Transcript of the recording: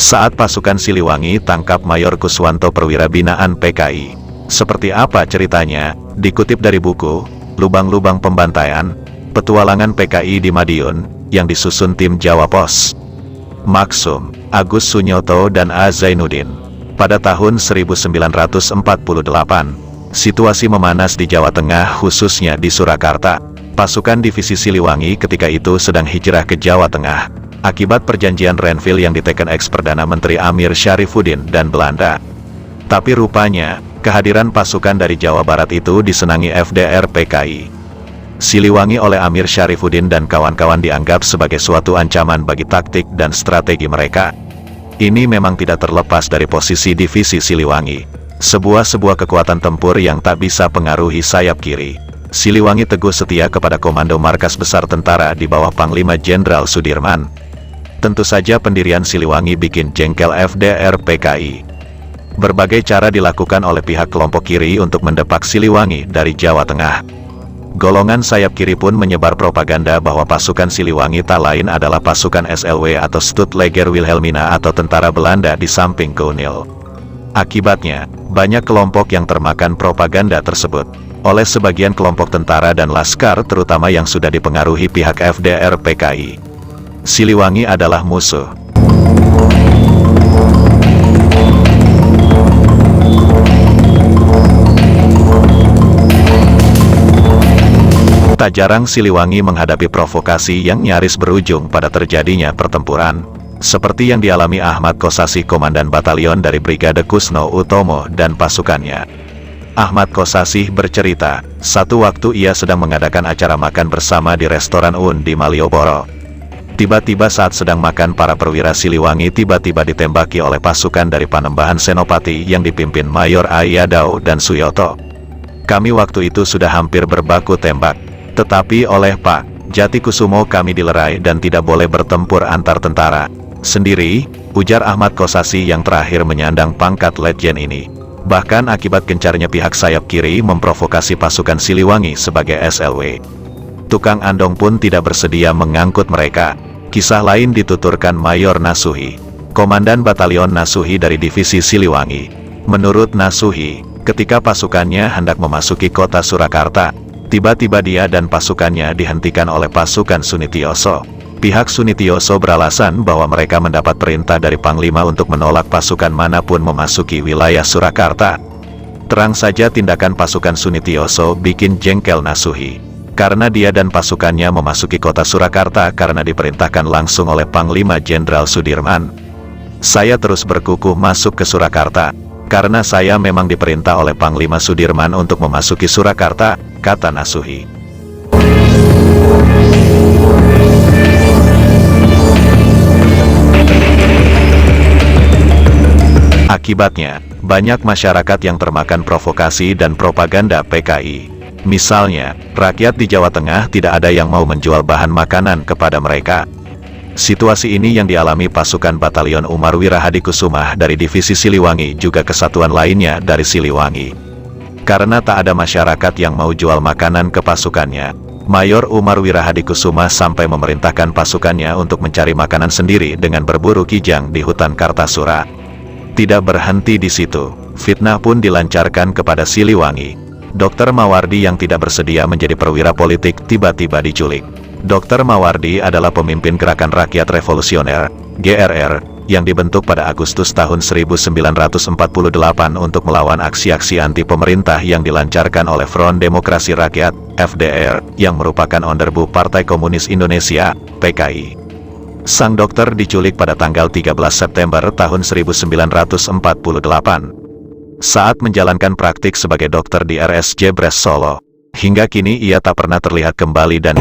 saat pasukan Siliwangi tangkap Mayor Kuswanto perwira binaan PKI. Seperti apa ceritanya? Dikutip dari buku, Lubang-Lubang Pembantaian, Petualangan PKI di Madiun, yang disusun tim Jawa Pos. Maksum, Agus Sunyoto dan A. Zainuddin. Pada tahun 1948, situasi memanas di Jawa Tengah khususnya di Surakarta. Pasukan divisi Siliwangi ketika itu sedang hijrah ke Jawa Tengah, akibat perjanjian Renville yang diteken ex-Perdana Menteri Amir Syarifuddin dan Belanda. Tapi rupanya, kehadiran pasukan dari Jawa Barat itu disenangi FDR PKI. Siliwangi oleh Amir Syarifuddin dan kawan-kawan dianggap sebagai suatu ancaman bagi taktik dan strategi mereka. Ini memang tidak terlepas dari posisi divisi Siliwangi, sebuah kekuatan tempur yang tak bisa pengaruhi sayap kiri. Siliwangi teguh setia kepada Komando Markas Besar Tentara di bawah Panglima Jenderal Sudirman. Tentu saja pendirian Siliwangi bikin jengkel FDR PKI. Berbagai cara dilakukan oleh pihak kelompok kiri untuk mendepak Siliwangi dari Jawa Tengah. Golongan sayap kiri pun menyebar propaganda bahwa pasukan Siliwangi tak lain adalah pasukan SLW atau Stutleger Wilhelmina atau tentara Belanda di samping Kolonel. Akibatnya, banyak kelompok yang termakan propaganda tersebut. Oleh sebagian kelompok tentara dan laskar terutama yang sudah dipengaruhi pihak FDR PKI. Siliwangi adalah musuh. Tak jarang Siliwangi menghadapi provokasi yang nyaris berujung pada terjadinya pertempuran. Seperti yang dialami Ahmad Kosasih, komandan batalion dari Brigade Kusno Utomo dan pasukannya. Ahmad Kosasih bercerita, satu waktu ia sedang mengadakan acara makan bersama di restoran UN di Malioboro. Tiba-tiba saat sedang makan, para perwira Siliwangi tiba-tiba ditembaki oleh pasukan dari Panembahan Senopati yang dipimpin Mayor Ayadao dan Suyoto. Kami waktu itu sudah hampir berbaku tembak, tetapi oleh Pak Jatikusumo kami dilerai dan tidak boleh bertempur antar tentara sendiri, ujar Ahmad Kosasih yang terakhir menyandang pangkat letjen ini. Bahkan akibat gencarnya pihak sayap kiri memprovokasi pasukan Siliwangi sebagai SLW. Tukang andong pun tidak bersedia mengangkut mereka. Kisah lain dituturkan Mayor Nasuhi, komandan batalion Nasuhi dari divisi Siliwangi. Menurut Nasuhi, ketika pasukannya hendak memasuki kota Surakarta, tiba-tiba dia dan pasukannya dihentikan oleh pasukan Sunitioso. Pihak Sunitioso beralasan bahwa mereka mendapat perintah dari Panglima untuk menolak pasukan manapun memasuki wilayah Surakarta. Terang saja tindakan pasukan Sunitioso bikin jengkel Nasuhi, karena dia dan pasukannya memasuki kota Surakarta karena diperintahkan langsung oleh Panglima Jenderal Sudirman. Saya terus berkukuh masuk ke Surakarta, karena saya memang diperintah oleh Panglima Sudirman untuk memasuki Surakarta, kata Nasuhi. Akibatnya, banyak masyarakat yang termakan provokasi dan propaganda PKI. Misalnya, rakyat di Jawa Tengah tidak ada yang mau menjual bahan makanan kepada mereka. Situasi ini yang dialami pasukan Batalion Umar Wirahadikusumah dari divisi Siliwangi juga kesatuan lainnya dari Siliwangi. Karena tak ada masyarakat yang mau jual makanan ke pasukannya, Mayor Umar Wirahadikusumah sampai memerintahkan pasukannya untuk mencari makanan sendiri dengan berburu kijang di hutan Kartasura. Tidak berhenti di situ, fitnah pun dilancarkan kepada Siliwangi. Dr. Mawardi yang tidak bersedia menjadi perwira politik tiba-tiba diculik. Dr. Mawardi adalah pemimpin Gerakan Rakyat Revolusioner, GRR, yang dibentuk pada Agustus tahun 1948 untuk melawan aksi-aksi anti pemerintah yang dilancarkan oleh Front Demokrasi Rakyat, FDR, yang merupakan onderbu Partai Komunis Indonesia, PKI. Sang dokter diculik pada tanggal 13 September tahun 1948. Saat menjalankan praktik sebagai dokter di RSJ Bres Solo, hingga kini ia tak pernah terlihat kembali dan